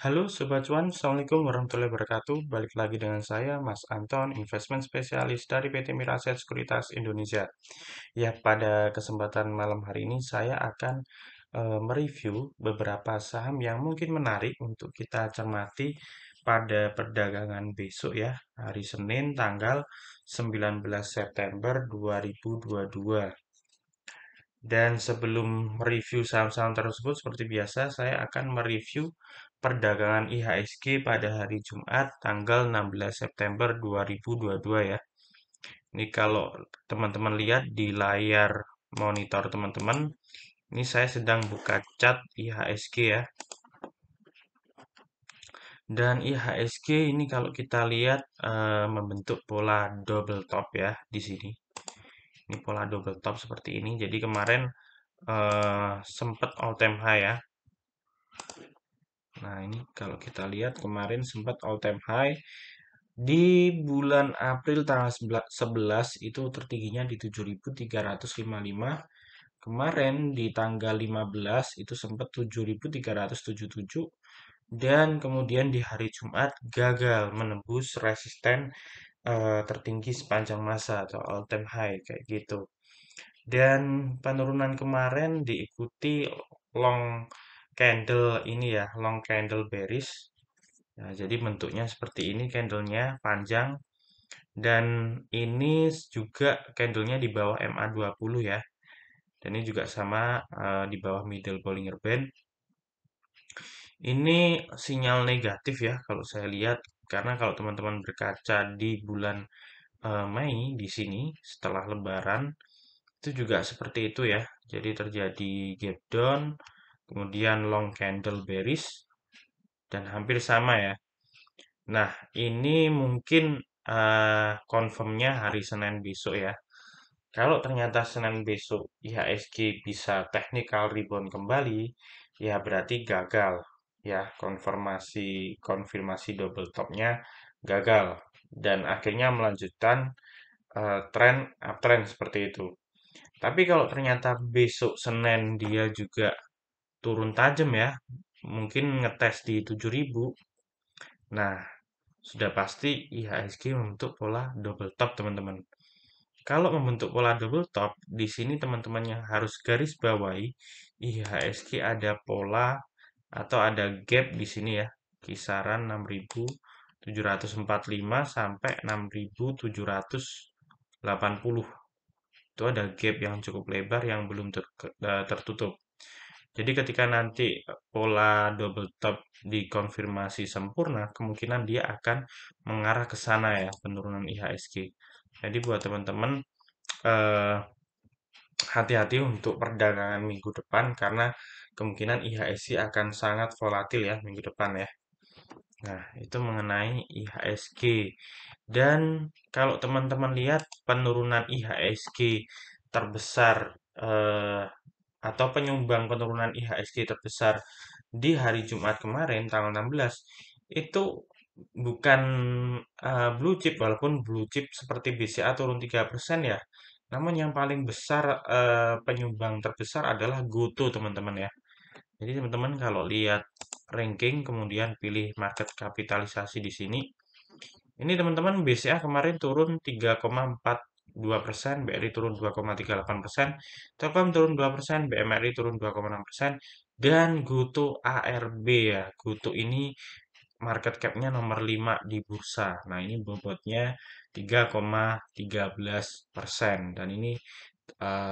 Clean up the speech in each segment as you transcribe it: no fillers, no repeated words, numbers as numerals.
Halo Sobat Cuan, Assalamualaikum warahmatullahi wabarakatuh. Balik lagi dengan saya, Mas Anton, investment spesialis dari PT Miraset Sekuritas Indonesia. Ya, pada kesempatan malam hari ini saya akan mereview beberapa saham yang mungkin menarik untuk kita cermati pada perdagangan besok ya, hari Senin tanggal 19 September 2022. Dan sebelum mereview saham-saham tersebut, seperti biasa, saya akan mereview perdagangan IHSG pada hari Jumat, tanggal 16 September 2022 ya. Ini kalau teman-teman lihat di layar monitor teman-teman, ini saya sedang buka chart IHSG ya. Dan IHSG ini kalau kita lihat membentuk pola double top ya di sini. Ini pola double top seperti ini. Jadi kemarin sempat all time high ya. Nah, ini kalau kita lihat kemarin sempat all time high di bulan April tanggal 11 itu tertingginya di 7.355. Kemarin di tanggal 15 itu sempat 7.377 dan kemudian di hari Jumat gagal menembus resisten tertinggi sepanjang masa atau all time high kayak gitu. Dan penurunan kemarin diikuti long candle ini ya, long candle bearish. Nah, jadi bentuknya seperti ini candlenya panjang dan ini juga candlenya di bawah MA20 ya. Dan ini juga sama di bawah middle Bollinger Band. Ini sinyal negatif ya kalau saya lihat karena kalau teman-teman berkaca di bulan Mei di sini setelah Lebaran itu juga seperti itu ya. Jadi terjadi gap down, kemudian long candle bearish dan hampir sama ya. Nah, ini mungkin confirmnya hari Senin besok ya. Kalau ternyata Senin besok IHSG bisa technical rebound kembali, ya berarti gagal ya konfirmasi double topnya gagal dan akhirnya melanjutkan tren uptrend seperti itu. Tapi kalau ternyata besok Senin dia juga turun tajam ya, mungkin ngetes di 7.000. Nah, sudah pasti IHSG membentuk pola double top, teman-teman. Kalau membentuk pola double top, di sini teman-teman yang harus garis bawahi, IHSG ada pola atau ada gap di sini ya, kisaran 6.745 sampai 6.780. Itu ada gap yang cukup lebar yang belum tertutup. Jadi ketika nanti pola double top dikonfirmasi sempurna, kemungkinan dia akan mengarah ke sana ya, penurunan IHSG. Jadi buat teman-teman eh, hati-hati untuk perdagangan minggu depan karena kemungkinan IHSG akan sangat volatil ya minggu depan ya. Nah, itu mengenai IHSG. Dan kalau teman-teman lihat penurunan IHSG terbesar eh, atau penyumbang penurunan IHSG terbesar di hari Jumat kemarin tanggal 16 itu bukan blue chip walaupun blue chip seperti BCA turun 3% ya. Namun yang paling besar penyumbang terbesar adalah GoTo teman-teman ya. Jadi teman-teman kalau lihat ranking kemudian pilih market kapitalisasi di sini. Ini teman-teman BCA kemarin turun 3,42%, BRI turun 2,38%, Telkom turun 2%, BMRI turun 2,6%, dan GoTo ARB ya. GoTo ini market cap-nya nomor 5 di bursa. Nah, ini bobotnya 3,13% dan ini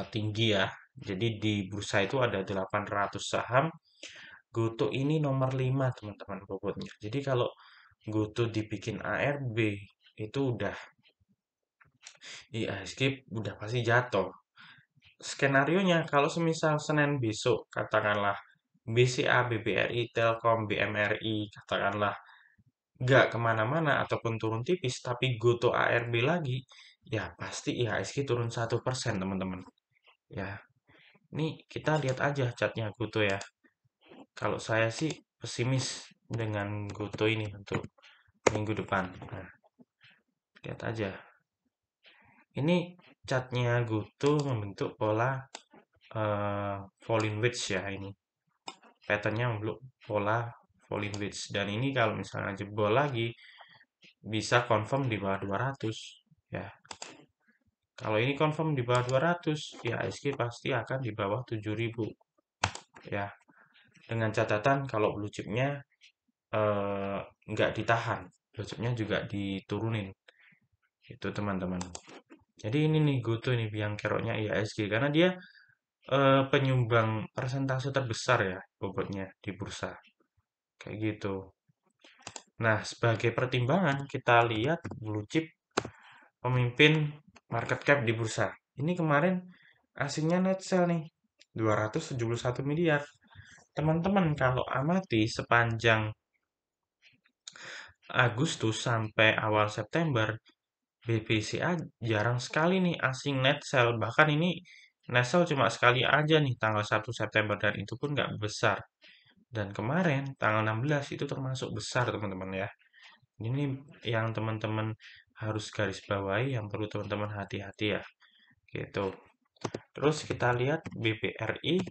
tinggi ya. Jadi di bursa itu ada 800 saham. GoTo ini nomor 5 teman-teman bobotnya. Jadi kalau GoTo dibikin ARB itu udah IHSG udah pasti jatuh. Skenarionya kalau semisal Senin besok katakanlah BCA, BBRI, Telkom, BMRI katakanlah nggak kemana-mana ataupun turun tipis tapi GoTo ARB lagi ya pasti IHSG turun 1% teman-teman ya. Ini kita lihat aja catnya GoTo ya. Kalau saya sih pesimis dengan GoTo ini untuk minggu depan. Nah, lihat aja. Ini catnya GoTo membentuk pola falling wedge ya ini. Patternnya membentuk pola falling wedge. Dan ini kalau misalnya jebol lagi, bisa confirm di bawah 200 ya. Kalau ini confirm di bawah 200, ya IHSG pasti akan di bawah 7.000 ya. Dengan catatan kalau blue chipnya nggak ditahan, blue chipnya juga diturunin. Itu teman-teman. Jadi ini nih GoTo nih biang keroknya IHSG karena dia penyumbang persentase terbesar ya bobotnya di bursa. Kayak gitu. Nah, sebagai pertimbangan kita lihat blue chip pemimpin market cap di bursa. Ini kemarin asingnya net sell nih, 271 miliar. Teman-teman kalau amati sepanjang Agustus sampai awal September, BPCA jarang sekali nih asing net sell. Bahkan ini net sell cuma sekali aja nih tanggal 1 September dan itu pun nggak besar. Dan kemarin tanggal 16 itu termasuk besar teman-teman ya. Ini yang teman-teman harus garis bawahi, yang perlu teman-teman hati-hati ya. Gitu. Terus kita lihat BBRI.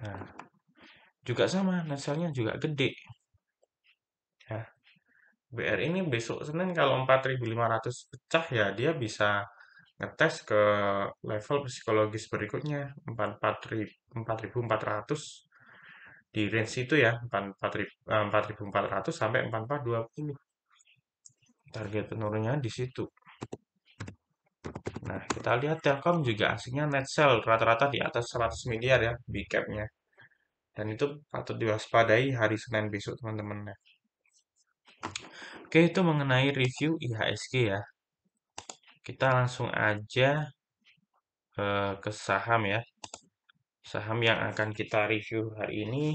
Nah, juga sama, naselnya juga gede. Ya. BRI ini besok Senin kalau 4.500 pecah ya dia bisa ngetes ke level psikologis berikutnya 4.400 di range itu ya 4.400 sampai 4.420. Target penurunnya di situ. Nah, kita lihat Telkom juga aslinya net sell rata-rata di atas 100 miliar ya, big cap-nya. Dan itu patut diwaspadai hari Senin besok, teman-teman. Oke, itu mengenai review IHSG ya. Kita langsung aja ke saham ya. Saham yang akan kita review hari ini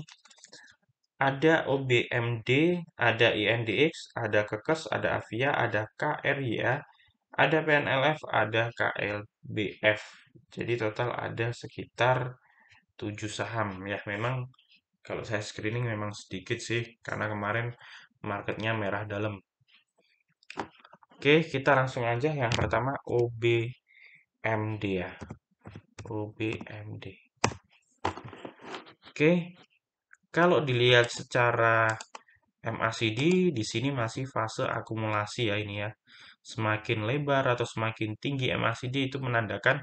ada OBMD, ada INDX, ada Kekes, ada Avia, ada KRYA, ada PNLF, ada KLBF. Jadi total ada sekitar 7 saham ya. Memang kalau saya screening memang sedikit sih karena kemarin marketnya merah dalam. Oke, kita langsung aja yang pertama OBMD ya. OBMD. Oke, kalau dilihat secara MACD di sini masih fase akumulasi ya ini ya. Semakin lebar atau semakin tinggi MACD itu menandakan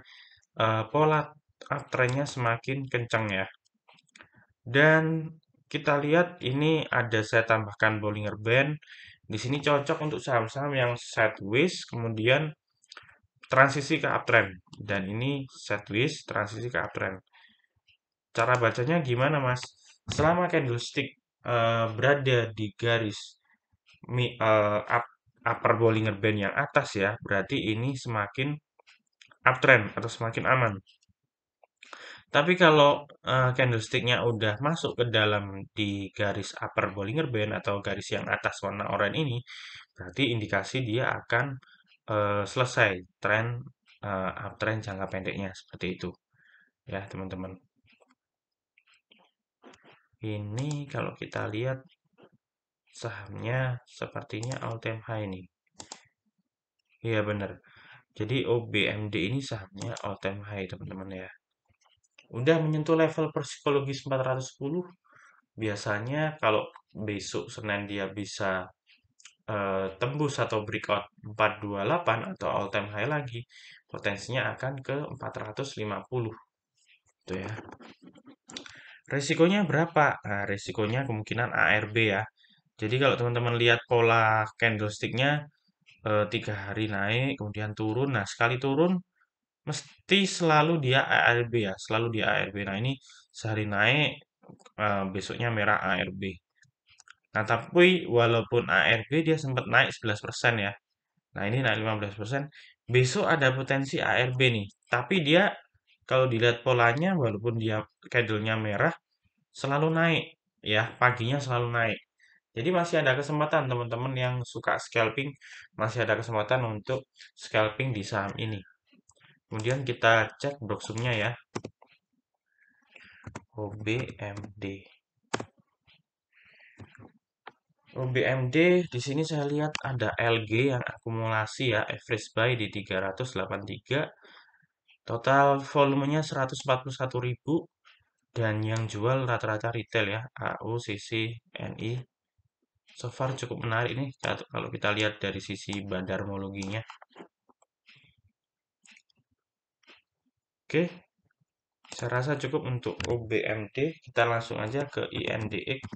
pola uptrendnya semakin kencang ya. Dan kita lihat ini ada saya tambahkan Bollinger Band. Di sini cocok untuk saham-saham yang sideways kemudian transisi ke uptrend. Dan ini sideways transisi ke uptrend. Cara bacanya gimana, Mas? Selama candlestick berada di garis upper Bollinger Band yang atas ya, berarti ini semakin uptrend atau semakin aman. Tapi kalau candlestick-nya udah masuk ke dalam di garis upper Bollinger Band atau garis yang atas warna oranye ini, berarti indikasi dia akan selesai tren uptrend jangka pendeknya seperti itu. Ya, teman-teman. Ini kalau kita lihat sahamnya sepertinya all time high nih. Iya benar. Jadi OBMD ini sahamnya all time high, teman-teman ya. Udah menyentuh level psikologis 410. Biasanya kalau besok Senin dia bisa tembus atau breakout 428 atau all time high lagi, potensinya akan ke 450. Itu ya. Resikonya berapa? Nah, resikonya kemungkinan ARB ya. Jadi kalau teman-teman lihat pola candlestick-nya 3 hari naik, kemudian turun. Nah, sekali turun mesti selalu dia ARB ya, selalu dia ARB. Nah, ini sehari naik, besoknya merah ARB. Nah, tapi walaupun ARB dia sempat naik 11% ya. Nah, ini naik 15%. Besok ada potensi ARB nih. Tapi dia kalau dilihat polanya walaupun dia candle-nya merah selalu naik ya, paginya selalu naik. Jadi masih ada kesempatan teman-teman yang suka scalping, masih ada kesempatan untuk scalping di saham ini. Kemudian kita cek broksumnya ya. OBMD. OBMD di sini saya lihat ada LG yang akumulasi ya, average buy di 383. Total volumenya 141.000. Dan yang jual rata-rata retail ya, AU, CC, NI. So far cukup menarik nih kalau kita lihat dari sisi bandarmologinya. Oke, saya rasa cukup untuk OBMD. Kita langsung aja ke INDX.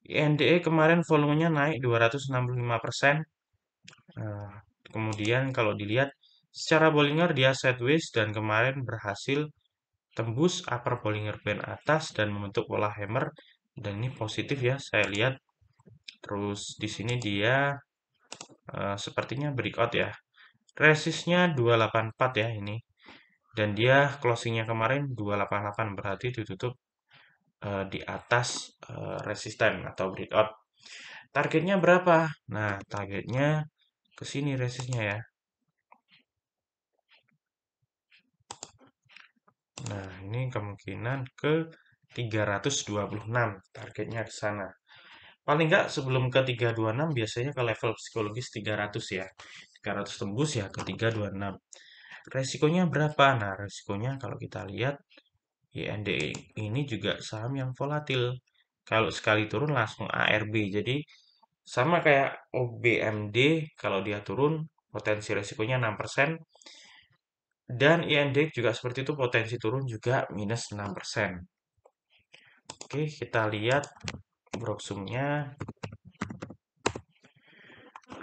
INDE kemarin volumenya naik 265%. Nah, kemudian kalau dilihat secara Bollinger dia sideways dan kemarin berhasil tembus upper Bollinger Band atas dan membentuk pola hammer dan ini positif ya saya lihat. Terus di sini dia sepertinya breakout ya. Resistnya 284 ya ini. Dan dia closingnya kemarin 288 berarti ditutup di atas resisten atau breakout. Targetnya berapa? Nah, targetnya ke sini resistnya ya. Nah, ini kemungkinan ke 326 targetnya ke sana. Paling nggak sebelum ke 326 biasanya ke level psikologis 300 ya. 300 tembus ya ke 326. Resikonya berapa? Nah, resikonya kalau kita lihat YND ini juga saham yang volatil. Kalau sekali turun langsung ARB. Jadi sama kayak OBMD kalau dia turun potensi resikonya 6%. Dan INDX juga seperti itu potensi turun juga minus 6%. Oke, kita lihat broksumnya.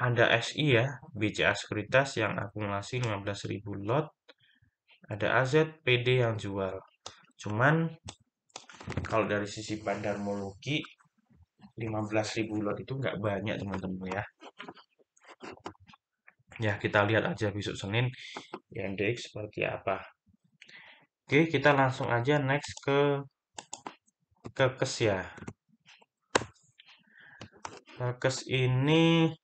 Ada SI ya, BCA Sekuritas yang akumulasi 15.000 lot. Ada AZ PD yang jual. Cuman kalau dari sisi bandarmologi 15.000 lot itu nggak banyak teman-teman ya. Ya kita lihat aja besok Senin ya indeks seperti apa. Oke kita langsung aja next ke KES ya. KES ini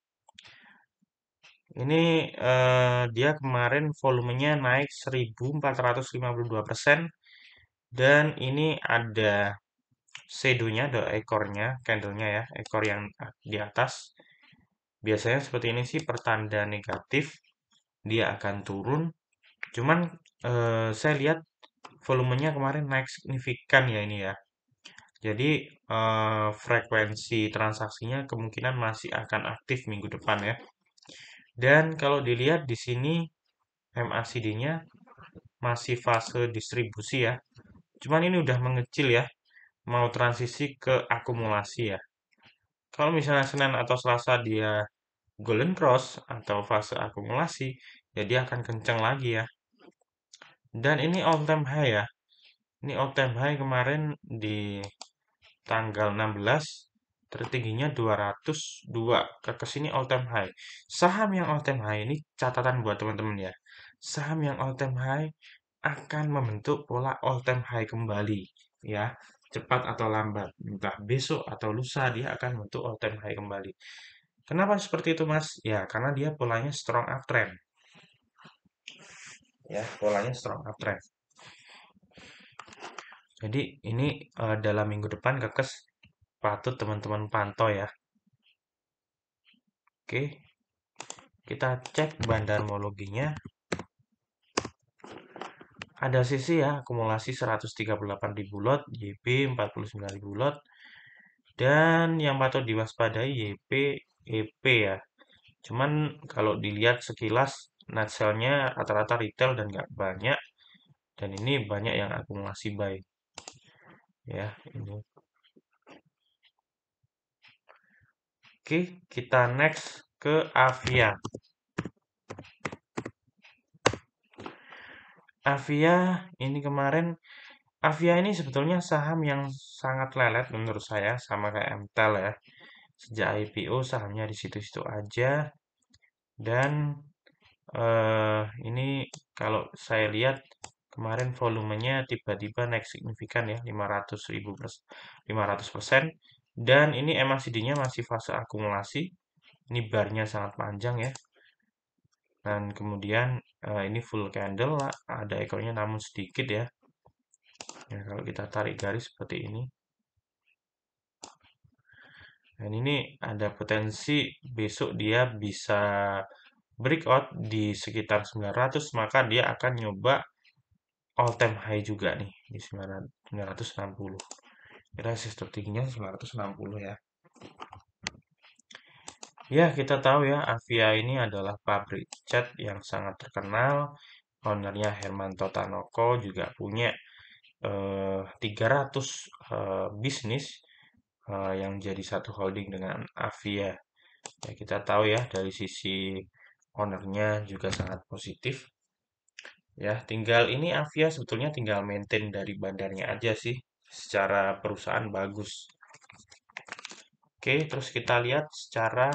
dia kemarin volumenya naik 1.452% dan ini ada shadow-nya, ada ekornya, candle-nya ya, ekor yang di atas. Biasanya seperti ini sih pertanda negatif, dia akan turun. Cuman saya lihat volumenya kemarin naik signifikan ya ini ya. Jadi frekuensi transaksinya kemungkinan masih akan aktif minggu depan ya. Dan kalau dilihat di sini MACD-nya masih fase distribusi ya. Cuman ini udah mengecil ya, mau transisi ke akumulasi ya. Kalau misalnya Senin atau Selasa dia Golden Cross atau fase akumulasi, ya dia akan kencang lagi ya. Dan ini all time high ya. Ini all time high kemarin di tanggal 16 tertingginya 202 ke sini all time high. Saham yang all time high ini catatan buat teman-teman ya. Saham yang all time high akan membentuk pola all time high kembali ya. Cepat atau lambat, entah besok atau lusa dia akan membentuk all time high kembali. Kenapa seperti itu, Mas? Ya, karena dia polanya strong uptrend. Ya, polanya strong uptrend. Jadi ini dalam minggu depan kekes patut teman-teman pantau ya. Oke, kita cek bandarmologinya. Ada sisi ya, akumulasi 138.000 lot, YP 49.000 lot. Dan yang patut diwaspadai YP, EP ya. Cuman kalau dilihat sekilas, net sell-nya rata-rata retail dan nggak banyak. Dan ini banyak yang akumulasi buy. Ya, ini. Oke, kita next ke Avia. Avia ini kemarin Avia ini sebetulnya saham yang sangat lelet menurut saya sama kayak MTEL ya. Sejak IPO sahamnya di situ-situ aja dan ini kalau saya lihat kemarin volumenya tiba-tiba naik signifikan ya 500% dan ini MACD-nya masih fase akumulasi. Ini barnya sangat panjang ya. Dan kemudian ini full candle lah, ada ekornya namun sedikit ya. Ya, kalau kita tarik garis seperti ini. Dan ini ada potensi besok dia bisa breakout di sekitar 900, maka dia akan nyoba all time high juga nih di 960. Resistor tingginya 960 ya. Ya, kita tahu ya, Avia ini adalah pabrik cat yang sangat terkenal. Ownernya Hermanto Tanoko juga punya 300 bisnis yang jadi satu holding dengan Avia. Ya, kita tahu ya dari sisi ownernya juga sangat positif. Ya, tinggal ini Avia sebetulnya tinggal maintain dari bandarnya aja sih. Secara perusahaan bagus. Oke, terus kita lihat secara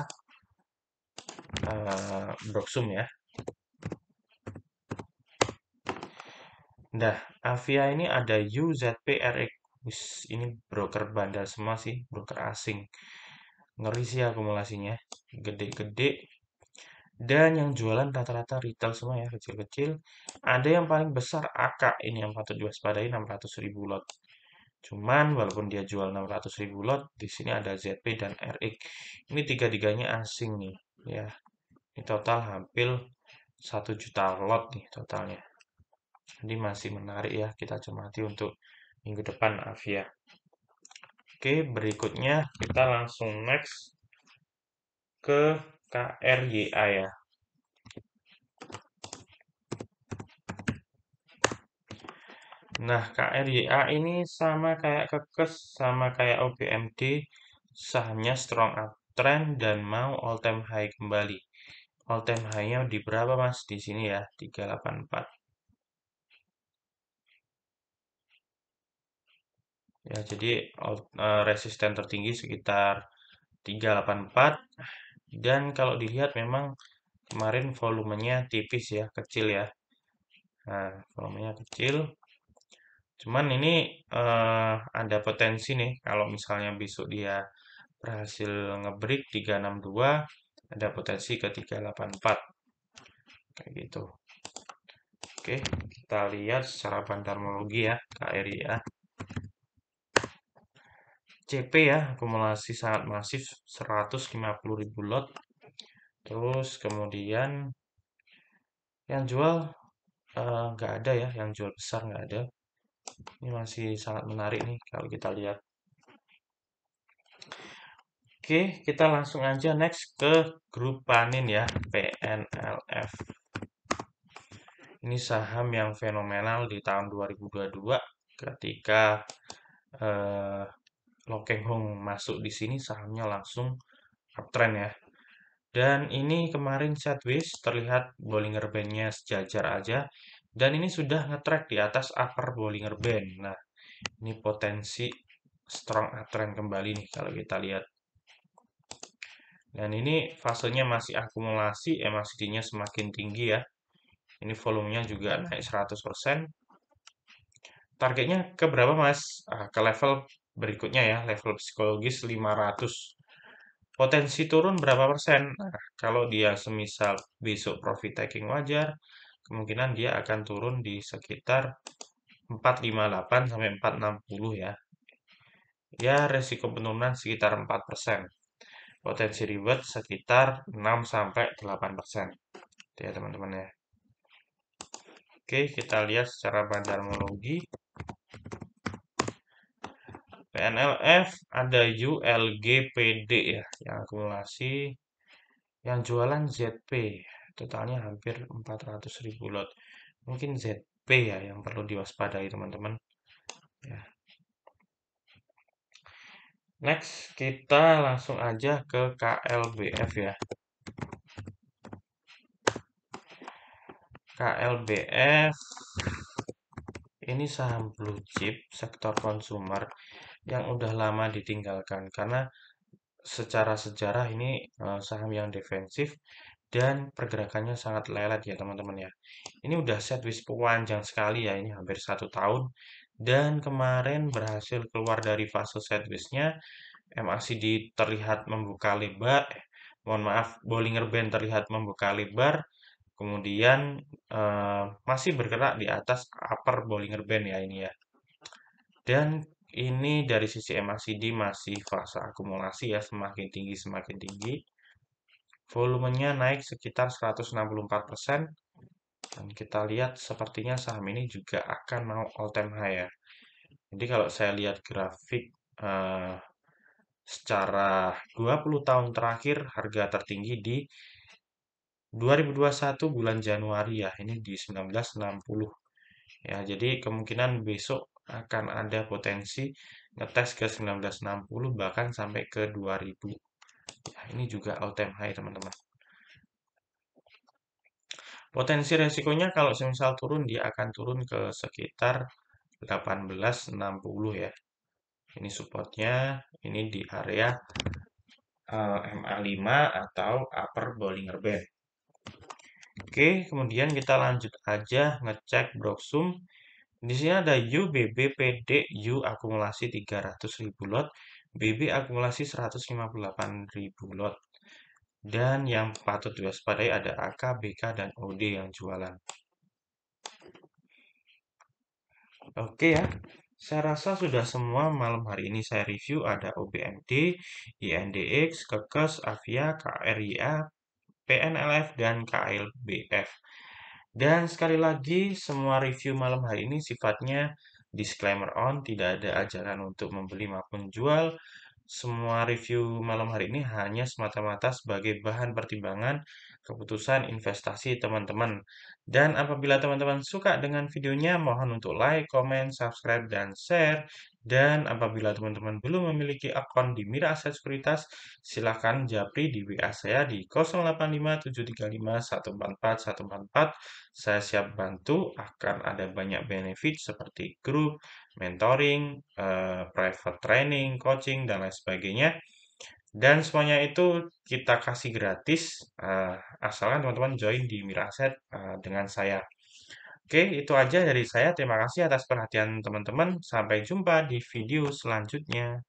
Broksum ya. Nah, Avia ini ada UZPRX. Wis, ini broker bandar semua sih, broker asing. Ngeri sih akumulasinya. Gede-gede. Dan yang jualan rata-rata retail semua ya, kecil-kecil. Ada yang paling besar AK, ini yang patut diwaspadai 600.000 lot. Cuman walaupun dia jual 600.000 lot, di sini ada ZP dan RX. Ini tiga-tiganya asing nih, ya. Ini total hampir 1 juta lot nih totalnya. Jadi masih menarik ya kita cermati untuk minggu depan Avia. Oke, berikutnya kita langsung next ke KRYA ya. Nah, KRYA ini sama kayak Kekes, sama kayak OBMD, sahamnya strong uptrend dan mau all time high kembali. All time high-nya di berapa Mas? Di sini ya, 384. Ya, jadi resisten tertinggi sekitar 384 dan kalau dilihat memang kemarin volumenya tipis ya, kecil ya. Nah, volumenya kecil. Cuman ini ada potensi nih kalau misalnya besok dia berhasil ngebreak 362, ada potensi ke 384 kayak gitu. Oke, kita lihat secara bandarmologi ya, KRIA. CP ya, akumulasi sangat masif 150.000 lot. Terus kemudian yang jual nggak ada ya, yang jual besar nggak ada. Ini masih sangat menarik nih kalau kita lihat. Oke, kita langsung aja next ke grup Panin ya, PNLF. Ini saham yang fenomenal di tahun 2022 ketika eh, Lokeng Hong masuk di sini sahamnya langsung uptrend ya. Dan ini kemarin sideways terlihat Bollinger Band-nya sejajar aja dan ini sudah ngetrack di atas upper Bollinger Band. Nah, ini potensi strong uptrend kembali nih kalau kita lihat. Dan ini fasenya masih akumulasi, MACD-nya semakin tinggi ya. Ini volumenya juga naik 100%. Targetnya ke berapa Mas? Ke level berikutnya ya, level psikologis 500. Potensi turun berapa persen? Nah, kalau dia semisal besok profit taking wajar, kemungkinan dia akan turun di sekitar 458 sampai 460 ya. Ya, resiko penurunan sekitar 4%. Potensi reward sekitar 6 sampai 8%. Itu ya teman-teman ya. Oke, kita lihat secara bandarmologi. PNLF ada ULGPD ya, yang akumulasi, yang jualan ZP, totalnya hampir 400.000 lot. Mungkin ZP ya yang perlu diwaspadai teman-teman. Ya. Next, kita langsung aja ke KLBF ya. KLBF ini saham blue chip sektor konsumer yang udah lama ditinggalkan karena secara sejarah ini saham yang defensif dan pergerakannya sangat lelet ya teman-teman ya. Ini udah sideways panjang sekali ya, ini hampir 1 tahun. Dan kemarin berhasil keluar dari fase sideways-nya, MACD terlihat membuka lebar, mohon maaf, Bollinger Band terlihat membuka lebar, kemudian masih bergerak di atas upper Bollinger Band ya ini ya. Dan ini dari sisi MACD masih fase akumulasi ya, semakin tinggi semakin tinggi. Volumenya naik sekitar 164%. Dan kita lihat sepertinya saham ini juga akan mau all time high ya. Jadi kalau saya lihat grafik eh, secara 20 tahun terakhir harga tertinggi di 2021 bulan Januari ya. Ini di 1960. Ya, jadi kemungkinan besok akan ada potensi ngetes ke 1960 bahkan sampai ke 2000. Ya, ini juga all time high teman-teman. Potensi resikonya kalau semisal turun dia akan turun ke sekitar 1860 ya. Ini supportnya, ini di area MA5 atau upper Bollinger Band. Oke, kemudian kita lanjut aja ngecek Broksum. Di sini ada UBBPD, U akumulasi 300.000 lot, BB akumulasi 158.000 lot. Dan yang patut diwaspadai ada AK, BK, dan OD yang jualan. Oke ya, saya rasa sudah semua malam hari ini saya review. Ada OBMD, INDX, Kekes, Avia, KRIA, PNLF, dan KLBF. Dan sekali lagi, semua review malam hari ini sifatnya disclaimer on, tidak ada ajaran untuk membeli maupun jual. Semua review malam hari ini hanya semata-mata sebagai bahan pertimbangan keputusan investasi teman-teman. Dan apabila teman-teman suka dengan videonya, mohon untuk like, comment, subscribe, dan share. Dan apabila teman-teman belum memiliki akun di Mira Aset Sekuritas, silakan japri di WA saya di 085735144144. Saya siap bantu, akan ada banyak benefit seperti grup, mentoring, private training, coaching, dan lain sebagainya. Dan semuanya itu kita kasih gratis, asalkan teman-teman join di Mira Aset dengan saya. Oke, itu aja dari saya. Terima kasih atas perhatian teman-teman. Sampai jumpa di video selanjutnya.